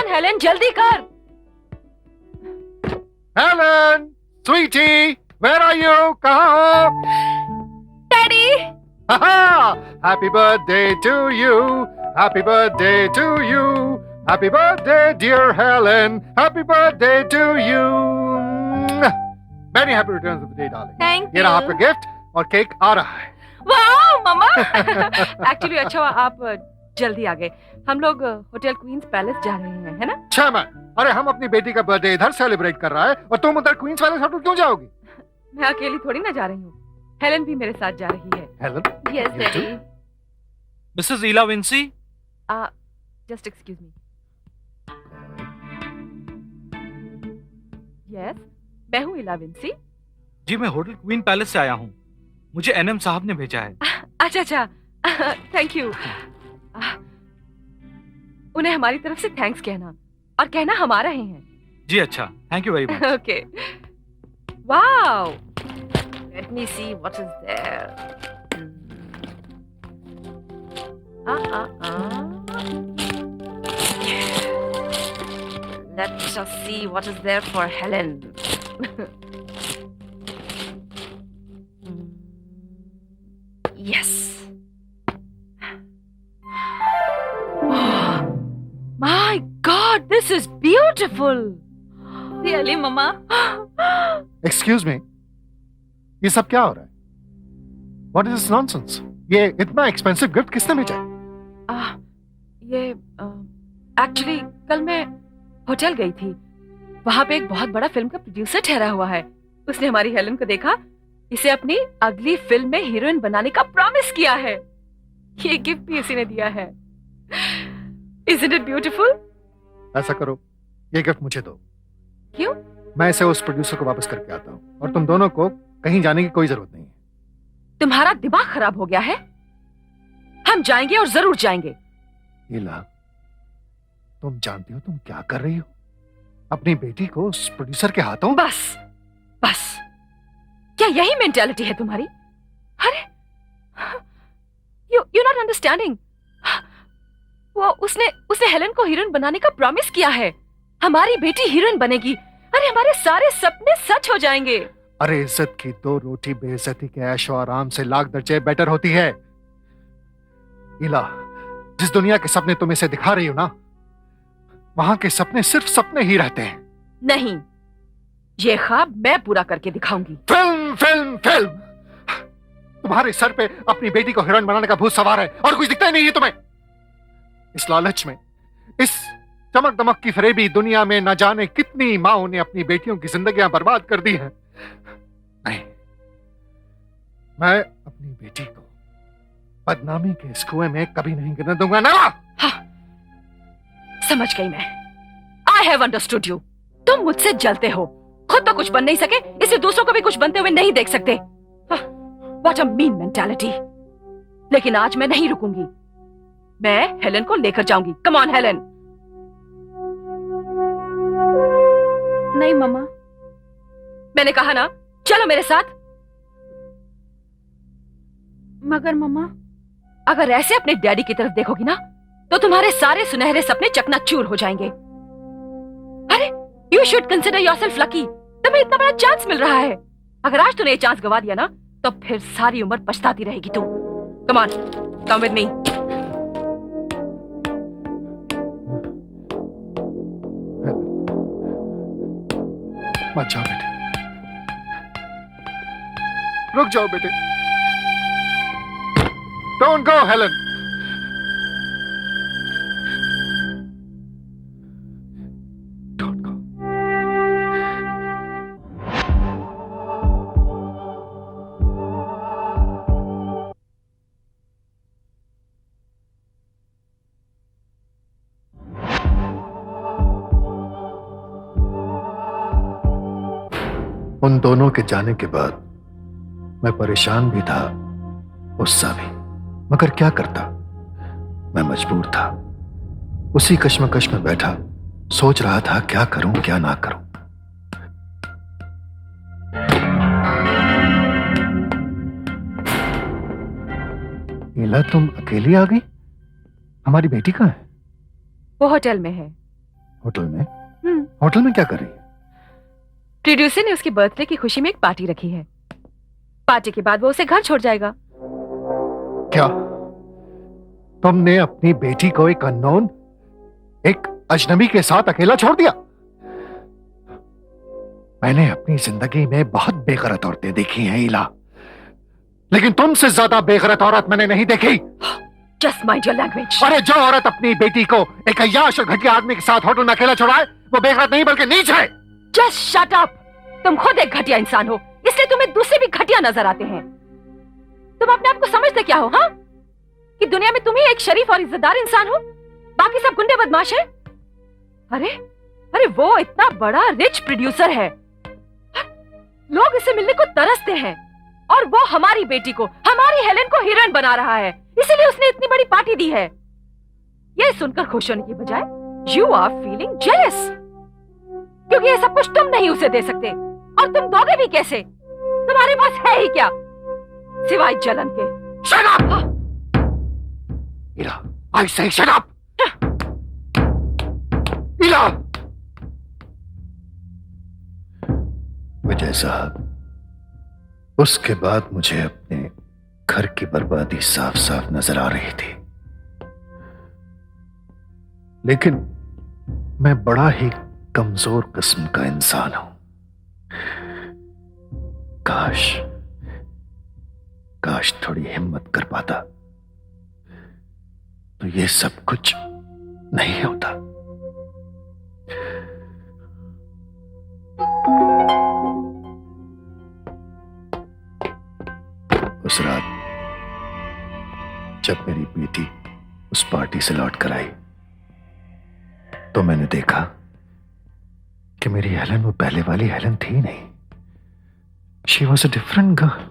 On Helen, जल्दी कर। Helen, sweetie, where are you? कहाँ हो? Daddy. Happy birthday to you, happy birthday to you, happy birthday dear Helen, happy birthday to you. Very happy returns of the day darling. Thank ये रहा you. आपका gift और cake आ रहा है। Wow मम्मा। Actually अच्छा हुआ आप जल्दी आ गए। हम लोग होटल क्वींस पैलेस जा रहे हैं, है ना? चैमन, अरे हम अपनी बेटी का बर्थडे इधर सेलिब्रेट कर रहा है और तुम उधर क्वींस पैलेस होटल क्यों जाओगी? मैं अकेली थोड़ी ना जा रही हूँ, हेलेन भी मेरे साथ जा रही है। Helen, yes You too? Daddy. Mrs Ila Vincy, just excuse me. Yes, मैं हूँ इला विंसी। जी मैं होटल क्वीन पैलेस से आया हूँ। मुझे एनएम साहब ने भेजा है। अच्छा अच्छा, थैंक यू। उन्हें हमारी तरफ से थैंक्स कहना, और कहना हम आ रहे हैं। जी अच्छा, thank you very much. Okay. Wow, let me see what is there. Let's just see what is there for Helen. Yes. Oh, my God, this is beautiful. Really, Mama? Excuse me, ये सब क्या हो रहा है? What is this nonsense? ये इतना expensive gift किसने भेजा है? ये एक्चुअली कल मैं होटल गई थी। वहां पे एक बहुत बड़ा फिल्म का प्रोड्यूसर ठहरा हुआ है। उसने हमारी हेलन को देखा, इसे अपनी अगली फिल्म में हीरोइन बनाने का प्रॉमिस किया है। ये गिफ्ट भी इसी ने दिया है। Isn't it beautiful? ऐसा करो, ये गिफ्ट मुझे दो। क्यों? मैं इसे उस प्रोड्यूसर को वापस करके आता हूँ और तुम दोनों को कहीं जाने की कोई जरूरत नहीं है। तुम्हारा दिमाग खराब हो गया है? हम जाएंगे और जरूर जाएंगे। ईला, तुम जानती हो तुम क्या कर रही हो? अपनी बेटी को उस प्रोड्यूसर के हाथों। बस बस, क्या यही मेंटालिटी है तुम्हारी? अरे यू नॉट अंडरस्टैंडिंग। वो उसने हेलन को हीरोइन बनाने का प्रॉमिस किया है। हमारी बेटी हीरोइन बनेगी। अरे हमारे सारे सपने सच हो जाएंगे। अरे इज्जत की दो रोटी बेइज्जती के ऐशो आराम से लाख दर्जे बेटर होती है। ईला, जिस दुनिया के सपने तुम इसे दिखा रही हो ना, वहां के सपने सिर्फ सपने ही रहते हैं। नहीं, ये ख्वाब मैं पूरा करके दिखाऊंगी। फिल्म फिल्म फिल्म, तुम्हारे सर पे अपनी बेटी को हीरोइन बनाने का भूत सवार है और कुछ दिखता ही नहीं है तुम्हें। इस लालच में, इस चमक दमक की फरेबी दुनिया में न जाने कितनी माओं ने अपनी बेटियों की जिंदगियां बर्बाद कर दी हैं। नहीं, मैं अपनी बेटी को बदनामी के इस कुएं में कभी नहीं गिरने दूंगा ना। हाँ, समझ गई मैं। I have understood you. तुम मुझसे जलते हो, खुद तो कुछ बन नहीं सके, इसे दूसरों को भी कुछ बनते हुए नहीं देख सकते। What a mean mentality. लेकिन आज मैं नहीं रुकूंगी। मैं हेलन को लेकर जाऊंगी। Come on Helen. नहीं मम्मा, मैंने कहा ना, चलो मेरे साथ। मगर मम्मा, अगर ऐसे अपने डैडी की तरफ देखोगी ना, तो तुम्हारे सारे सुनहरे सपने चकनाचूर हो जाएंगे। अरे you should consider yourself lucky. तुम्हें इतना बड़ा चांस मिल रहा है। अगर आज तूने ये चांस गवा दिया ना, तो फिर सारी उम्र पछताती रहेगी तू। Come on, come with me. मत जाओ बेटे, रुक जाओ बेटे। Don't go Helen. Don't go. उन दोनों के जाने के बाद मैं परेशान भी था, गुस्सा भी, मगर क्या करता, मैं मजबूर था। उसी कश्मकश में बैठा सोच रहा था क्या करूं क्या ना करूं। नीला, तुम अकेली आ गई? हमारी बेटी कहाँ है? वो होटल में है। होटल में? होटल में क्या कर रही है? प्रोड्यूसर ने उसकी बर्थडे की खुशी में एक पार्टी रखी है। पार्टी के बाद वो उसे घर छोड़ जाएगा। क्या तुमने अपनी बेटी को एक अननोन, एक अजनबी के साथ अकेला छोड़ दिया? मैंने अपनी जिंदगी में बहुत बेगैरत औरतें देखी हैं इला, लेकिन तुमसे ज्यादा बेगैरत औरत मैंने नहीं देखी। Just mind your language. अरे जो औरत अपनी बेटी को एक अय्याश और घटिया आदमी के साथ होटल में अकेला छोड़ाए, वो बेगैरत नहीं बल्कि नीच है। Just shut up. तुम खुद एक घटिया इंसान हो, इसलिए तुम्हें दूसरे भी घटिया नजर आते हैं। तुम अपने आप को समझते क्या हो, हाँ? कि दुनिया में तुम ही एक शरीफ और इज्जतदार इंसान हो, बाकी सब गुंडे बदमाश हैं। अरे अरे वो इतना बड़ा रिच प्रोड्यूसर है, लोग इसे मिलने को तरसते हैं, और वो हमारी बेटी को, हमारी हेलेन को हीरोइन बना रहा है, इसीलिए उसने इतनी बड़ी पार्टी दी है। ये सुनकर खुश होने की बजाय यू आर फीलिंग जेलस, क्योंकि ये सब कुछ तुम नहीं उसे दे सकते, और तुम दोगे भी कैसे? तुम्हारे पास है ही क्या सिवाय जलन के? Shut up! Ila, I say shut up! Ila! विजय साहब, उसके बाद मुझे अपने घर की बर्बादी साफ साफ नजर आ रही थी, लेकिन मैं बड़ा ही कमजोर किस्म का इंसान हूं। काश थोड़ी हिम्मत कर पाता तो ये सब कुछ नहीं होता। उस रात जब मेरी बेटी उस पार्टी से लौट कर आई, तो मैंने देखा कि मेरी हेलन वो पहले वाली हेलन थी नहीं। She was a different girl.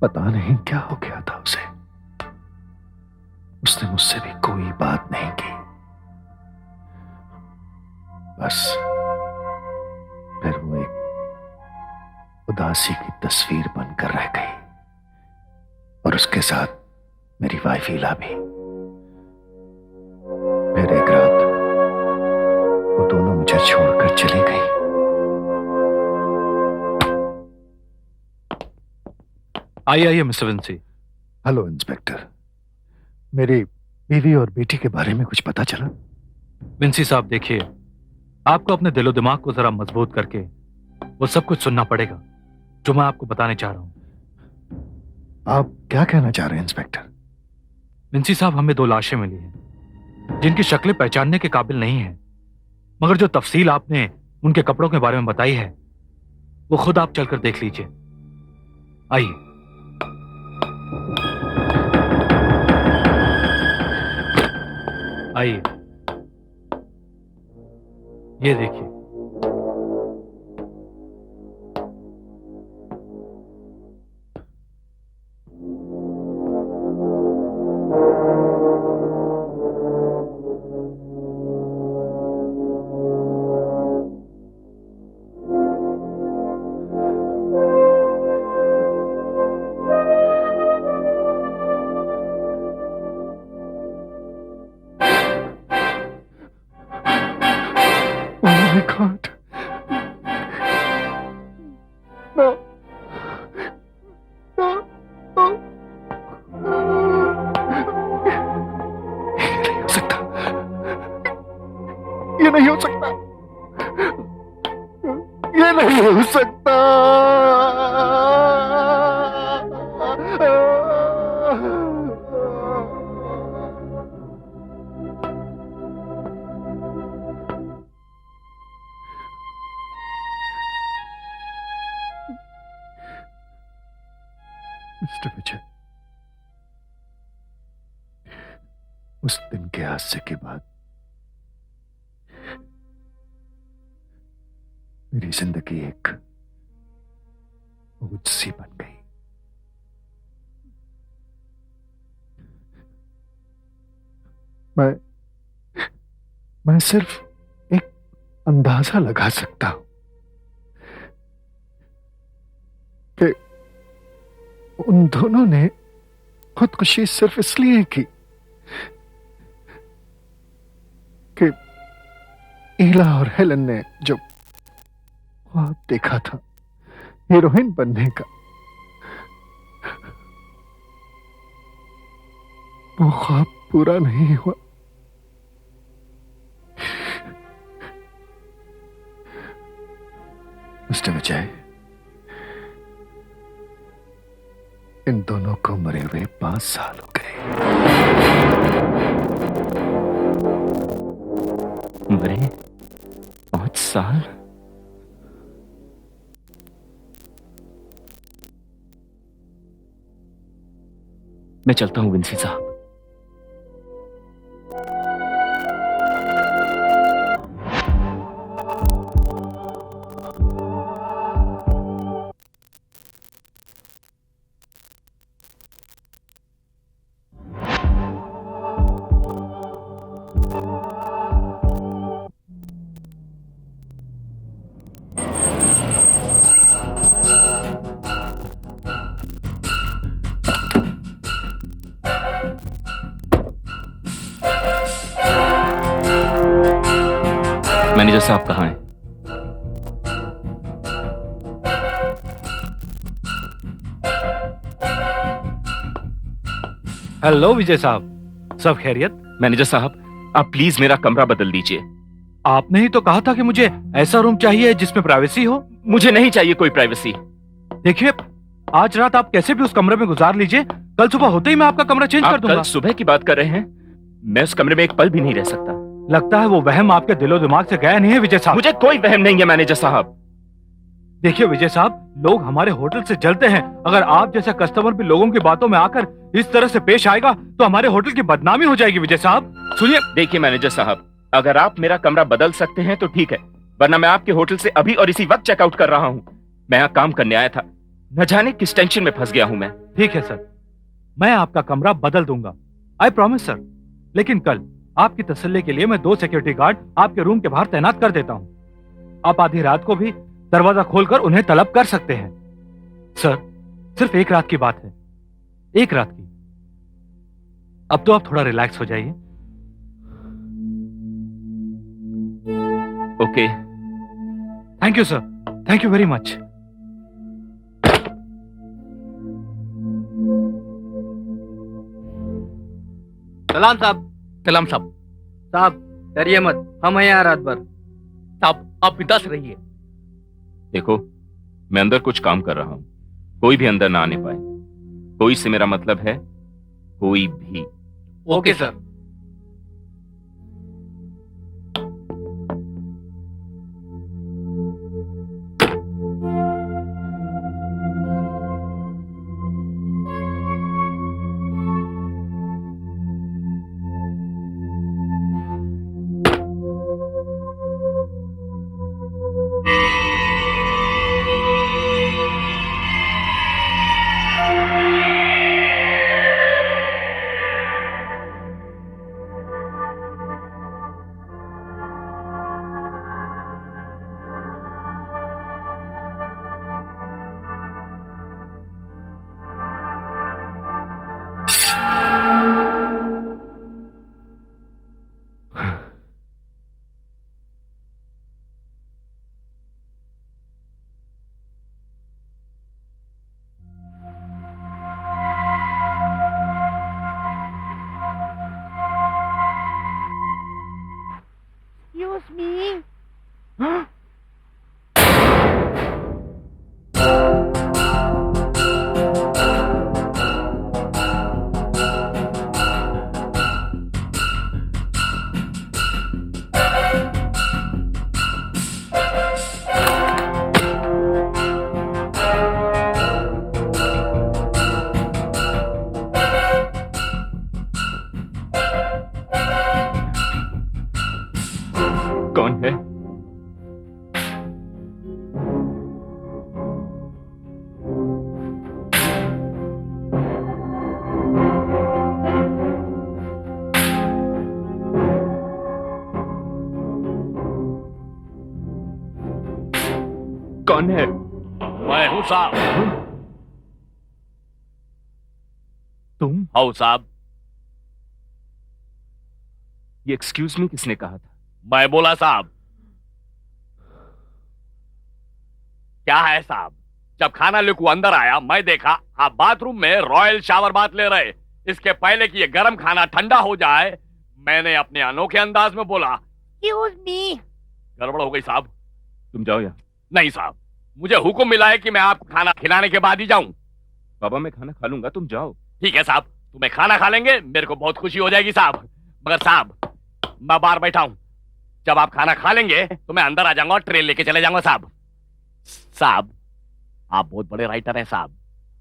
पता नहीं क्या हो गया था उसे। उसने मुझसे भी कोई बात नहीं की, बस फिर वो एक उदासी की तस्वीर बनकर रह गई, और उसके साथ मेरी वाइफ ईला भी। फिर एक रात वो दोनों मुझे छोड़कर चली गई। आइए मिस्टर विंसी। हेलो इंस्पेक्टर, मेरी बीवी और बेटी के बारे में कुछ पता चला? विंसी साहब देखिए, आपको अपने दिलो दिमाग को जरा मजबूत करके वो सब कुछ सुनना पड़ेगा जो मैं आपको बताने चाह रहा हूं। आप क्या कहना चाह रहे हैं इंस्पेक्टर? विंसी साहब, हमें 2 लाशें मिली हैं जिनकी शक्लें पहचानने के काबिल नहीं है, मगर जो तफसील आपने उनके कपड़ों के बारे में बताई है वो खुद आप चलकर देख लीजिए। आइए। आइए, ये देखिए। Oh my God. No. No. No. ये नहीं हो सकता। ये नहीं हो सकता। मिस्टर विजय, उस दिन के हादसे के बाद मेरी जिंदगी एक बोझ सी बन गई। मैं सिर्फ एक अंदाजा लगा सकता हूं कि उन दोनों ने खुदकुशी सिर्फ इसलिए की कि ईला और हेलन ने जो ख्वाब देखा था हीरोइन बनने का, वो ख्वाब पूरा नहीं हुआ। मिस्टर विजय, इन दोनों को मरे हुए 5 साल हो गए। मरे 5 साल? मैं चलता हूं विंसी साहब। मैनेजर साहब कहाँ हैं? हेलो विजय साहब, सब खैरियत? मैनेजर साहब, आप प्लीज मेरा कमरा बदल दीजिए। आपने ही तो कहा था कि मुझे ऐसा रूम चाहिए जिसमें प्राइवेसी हो। मुझे नहीं चाहिए कोई प्राइवेसी। देखिए, आज रात आप कैसे भी उस कमरे में गुजार लीजिए, कल सुबह होते ही मैं आपका कमरा चेंज कर आप दूंगा। कल सुबह की बात कर रहे हैं? मैं उस कमरे में एक पल भी नहीं रह सकता। लगता है वो वहम आपके दिलो दिमाग से गया नहीं है विजय साहब। मुझे कोई वहम नहीं है मैनेजर साहब। देखिए विजय साहब, लोग हमारे होटल से जलते हैं। अगर आप जैसा कस्टमर भी लोगों की बातों में आकर इस तरह से पेश आएगा तो हमारे होटल की बदनामी हो जाएगी विजय साहब। सुनिए, देखिए मैनेजर साहब, अगर आप मेरा कमरा बदल सकते हैं तो ठीक है, वरना मैं आपके होटल से अभी और इसी वक्त चेकआउट कर रहा हूं। मैं यहाँ काम करने आया था, न जाने किस टेंशन में फंस गया हूं मैं। ठीक है सर, मैं आपका कमरा बदल दूंगा, आई प्रॉमिस सर। लेकिन कल आपकी तसल्ली के लिए मैं 2 सिक्योरिटी गार्ड आपके रूम के बाहर तैनात कर देता हूं। आप आधी रात को भी दरवाजा खोलकर उन्हें तलब कर सकते हैं। सर, सिर्फ 1 रात की बात है, 1 रात की। अब तो आप थोड़ा रिलैक्स हो जाइए। Okay. Thank you sir, thank you very much. सलाम साहब। सलाम साहब। साहब डरिए मत, हम हैं यहाँ रात भर। साहब आप बिंदास रहिए। देखो, मैं अंदर कुछ काम कर रहा हूं, कोई भी अंदर ना आने पाए। कोई से मेरा मतलब है कोई भी। Okay sir. Excuse me. कौन है? कौन है? मैं हूँ साहब। तुम? आओ साहब। ये एक्सक्यूज मी किसने कहा था? मैं बोला साहब। क्या है साहब? जब खाना लेकर अंदर आया, मैं देखा आप बाथरूम में रॉयल शावर बाथ ले रहे। इसके पहले कि ये गर्म खाना ठंडा हो जाए, मैंने अपने अनोखे अंदाज में बोला, Excuse me. गड़बड़ हो गई साहब। तुम जाओ यहाँ। नहीं साहब, मुझे हुक्म मिला है कि मैं आपको खाना खिलाने के बाद ही जाऊं। बाबा मैं खाना खा लूंगा, तुम जाओ। ठीक है साहब, तुम्हें खाना खा लेंगे, मेरे को बहुत खुशी हो जाएगी साहब। मगर साहब, मैं बाहर बैठा हूं, जब आप खाना खा लेंगे तो मैं अंदर आ जाऊंगा और ट्रेन लेके चले जाऊंगा साहब। साहब, आप बहुत बड़े राइटर हैं साहब।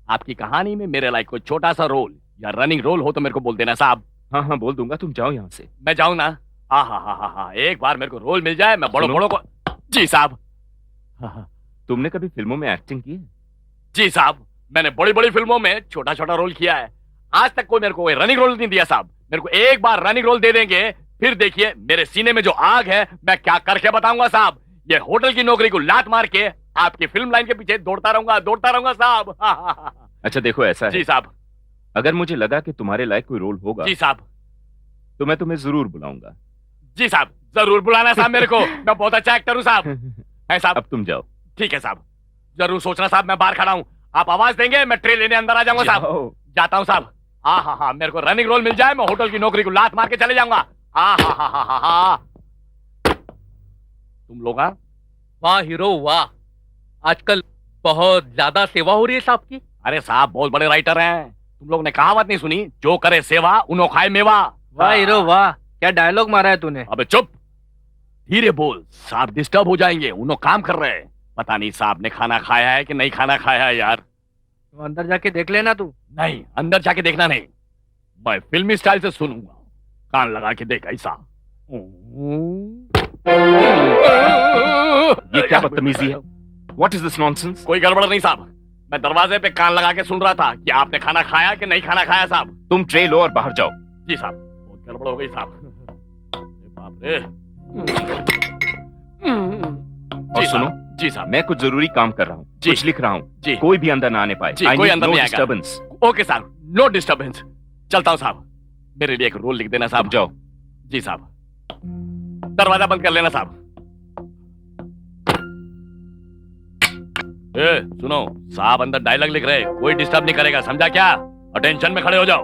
आपकी कहानी में मेरे लायक कोई छोटा सा रोल या रनिंग रोल हो तो मेरे को बोल देना साहब। हाँ हाँ बोल दूंगा, तुम जाओ यहाँ से। मैं जाऊं ना? हा, एक बार मेरे को रोल मिल जाए, मैं बड़ों सुनो। बड़ों को। जी साहब। हाँ, तुमने कभी फिल्मों में एक्टिंग की है? जी साहब, मैंने बड़ी बड़ी फिल्मों में छोटा छोटा रोल किया है। आज तक कोई मेरे को कोई रनिंग रोल नहीं दिया साहब। मेरे को एक बार रनिंग रोल दे देंगे, फिर देखिए मेरे सीने में जो आग है मैं क्या करके बताऊंगा साहब। ये होटल की नौकरी को लात मार के आपकी फिल्म लाइन के पीछे दौड़ता रहूंगा साहब। अच्छा देखो, ऐसा है जी साहब। अगर मुझे लगा कि तुम्हारे लायक कोई रोल होगा जी साहब। तो मैं तुम्हें जरूर बुलाऊंगा। जी साहब, जरूर बुलाना साहब मेरे को। मैं बहुत अच्छा एक्टर हूँ साहब। है साहब? अब तुम जाओ। ठीक है साहब, जरूर सोचना साहब, मैं बाहर खड़ा हूँ, आप आवाज देंगे मैं ट्रेन लेने अंदर आ जाऊंगा साहब। जाओ। जाता हूँ साहब। हा, मेरे को रनिंग रोल मिल जाए, मैं होटल की नौकरी को लात मार के चले जाऊंगा। हा। तुम लोग हाँ? वाह हीरो वाह, आजकल बहुत ज्यादा सेवा हो रही है साहब की। अरे साहब, बहुत बड़े राइटर हैं। तुम लोग ने कहावत नहीं सुनी, जो करे सेवा उनो खाए मेवा। वाह हीरो वाह, क्या डायलॉग मारा है तूने। अबे चुप, धीरे बोल, साहब डिस्टर्ब हो जाएंगे, उनो काम कर रहे हैं। पता नहीं साहब ने खाना खाया है कि नहीं खाना खाया है यार। तो अंदर जाके देख लेना तू। नहीं, अंदर जाके देखना नहीं, मैं फिल्मी स्टाइल से सुनूंगा। कान लगा के देख ऐसा। ये क्या बदतमीजी है? What is this nonsense? कोई गड़बड़ नहीं साहब, मैं दरवाजे पे कान लगा के सुन रहा था कि आपने खाना खाया कि नहीं खाना खाया साहब। तुम ट्रे लो और बाहर जाओ। जी साहब, बहुत गड़बड़ हो गई साहब। अरे बाप रे। और सुनो, जी साहब। मैं कुछ जरूरी काम कर रहा हूँ, जी। कुछ लिख रहा हूँ। जी। कोई भी अंदर ना आने पाए। जी, I कोई need अंदर no नहीं आएगा। disturbance। ओके साहब, नो डिस्टर्बेंस। चलता हूँ साहब, मेरे लिए एक रोल लिख देना साहब। अब जाओ। जी साहब। दरवाजा बंद कर लेना साहब। ए, सुनो साहब, अंदर डायलॉग लिख रहे, कोई डिस्टर्ब नहीं करेगा, समझा क्या? अटेंशन में खड़े हो जाओ।